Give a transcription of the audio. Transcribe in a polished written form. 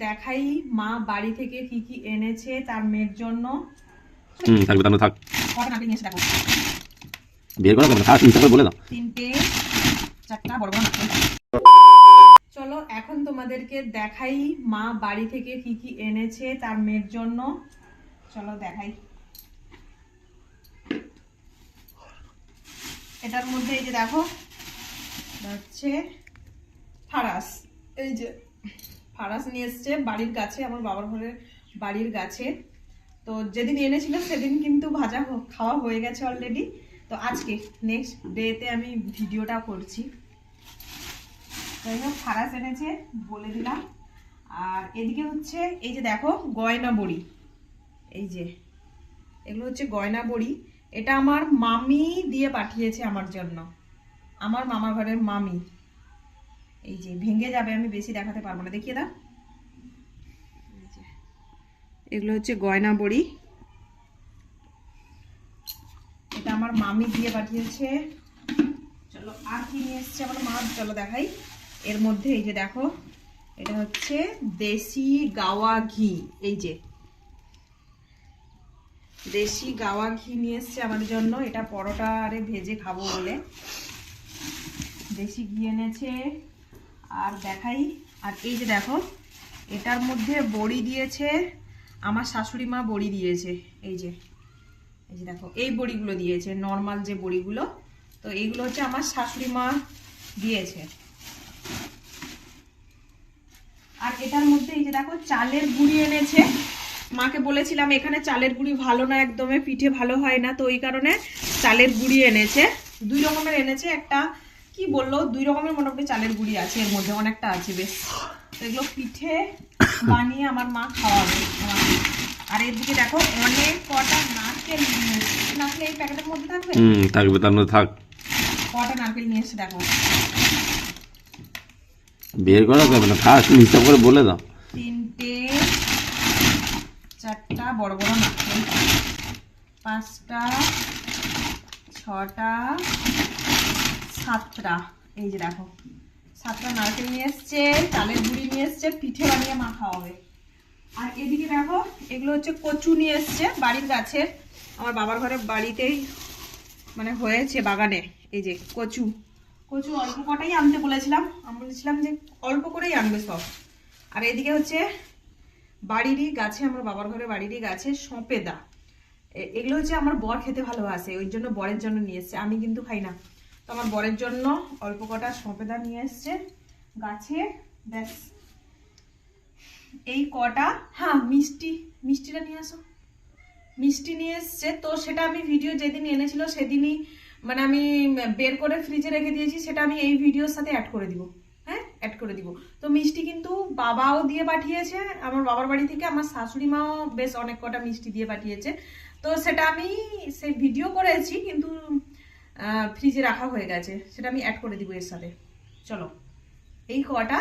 দেখাই মা বাড়ি থেকে কি কি এনেছে তার মেয়ের জন্য। থাকবে তার থাক। কটা নারকেল নিয়েছে দেখো। বের করা যাবে না, থাক ইনস্টা করে বলে দাও। 3টে 4টা বড় বড় নারকেল। চলো এখন তোমাদেরকে দেখাই মা বাড়ি থেকে কি কি এনেছে তার মেয়ের জন্য। চলো দেখাই। এটার মধ্যে এই যে দেখো হচ্ছে ফারাস। এই যে ফারাস নিয়ে এসছে বাড়ির গাছে, আমার বাবার ঘরের বাড়ির গাছে। তো যেদিন এনেছিল সেদিন কিন্তু ভাজা খাওয়া হয়ে গেছে অলরেডি। তো আজকে নেক্সট ডেতে আমি ভিডিওটা করছি। যাই হোক ফারাস এনেছে বলে দিলাম। আর এদিকে হচ্ছে এই যে দেখো গয়না বড়ি। এই যে এগুলো হচ্ছে গয়না বড়ি। এটা আমার মামি দিয়ে পাঠিয়েছে আমার জন্য, আমার মামার ঘরের মামি। এই যে ভেঙে যাবে, আমি বেশি দেখাতে পারবো না, দেখিয়ে দাও। এগুলো হচ্ছে গয়না বড়ি, এটা আমার মামি দিয়ে পাঠিয়েছে। চলো আর কি নিয়ে এসছে আমার মা, চলো দেখাই। এর মধ্যে এই যে দেখো এটা হচ্ছে দেশি গাওয়া ঘি। এই যে দেশি গাওয়া ঘি নিয়ে এসছে আমার জন্য, এটা পরোটা আরে ভেজে খাবো বলে দেশি ঘি এনেছে। আর দেখাই, আর এই যে দেখো এটার মধ্যে বড়ি দিয়েছে, আমার শাশুড়ি মা বড়ি দিয়েছে। এই যে দেখো এই বড়িগুলো দিয়েছে, নর্মাল যে বড়িগুলো। তো এইগুলো হচ্ছে আমার শাশুড়ি মা দিয়েছে। আর এটার মধ্যে এই যে দেখো চালের গুঁড়ি এনেছে। মাকে বলেছিলাম এখানে চালের গুঁড়ি ভালো না, একদমই পিঠে ভালো হয় না, তো এই কারণে চালের গুঁড়ি এনেছে। 2 রকমের এনেছে, একটা কি বললো 2 রকমের মোটামুটি চালের গুঁড়ি আছে, এর মধ্যে অনেকটা আছে বেশ। তো এগুলো পিঠে বানিয়ে আমার মা খাওয়াবে আমাকে। আর এদিকে দেখো অনেক কটা নারকেল নিয়ে এসেছে। নারকেল এই প্যাকেটের মধ্যে থাকবে? থাকবে তার মধ্যে থাক। কটা নারকেল নিয়ে এসেছে দেখো। বের করা যাবে না, থাক ইনস্টা করে বলে দাও। 3টে 4টা বড় বড় নারকেল, 5টা 6টা 7টা। এই যে দেখো 7টা নারকেল নিয়ে এসছে, চালের গুঁড়ি নিয়ে এসছে, পিঠে বানিয়ে মা খাওয়াবে। আর এদিকে দেখো এগুলো হচ্ছে কচু নিয়ে এসছে বাড়ির গাছের, আমার বাবার ঘরে বাড়িতেই মানে হয়েছে বাগানে। এই যে কচু অল্প কটাই আনতে বলেছিলাম, আমি বলেছিলাম যে অল্প করেই আনবে সব। আর এদিকে হচ্ছে বাড়িরই গাছে, আমার বাবার ঘরে বাড়িরই গাছে সঁপেদা। এগুলো হচ্ছে আমার বর খেতে ভালোবাসে, ওই জন্য বরের জন্য নিয়ে এসছে, আমি কিন্তু খাই না। তো আমার বরের জন্য অল্প কটা সঁপেদা নিয়ে এসছে গাছে, ব্যাস এই কটা। হ্যাঁ মিষ্টিটা নিয়ে আসো। মিষ্টি নিয়ে এসছে, তো সেটা আমি ভিডিও যেদিন এনেছিল সেদিনই মানে আমি বের করে ফ্রিজে রেখে দিয়েছি, সেটা আমি এই ভিডিওর সাথে অ্যাড করে দিব। হ্যাঁ অ্যাড করে দিব। তো মিষ্টি কিন্তু বাবাও দিয়ে পাঠিয়েছে আমার বাবার বাড়ি থেকে, আমার শাশুড়ি মাও বেশ অনেক কটা মিষ্টি দিয়ে পাঠিয়েছে। তো সেটা আমি সেই ভিডিও করেছি কিন্তু ফ্রিজে রাখা হয়ে গেছে, সেটা আমি অ্যাড করে দিব এর সাথে। চলো এই কটা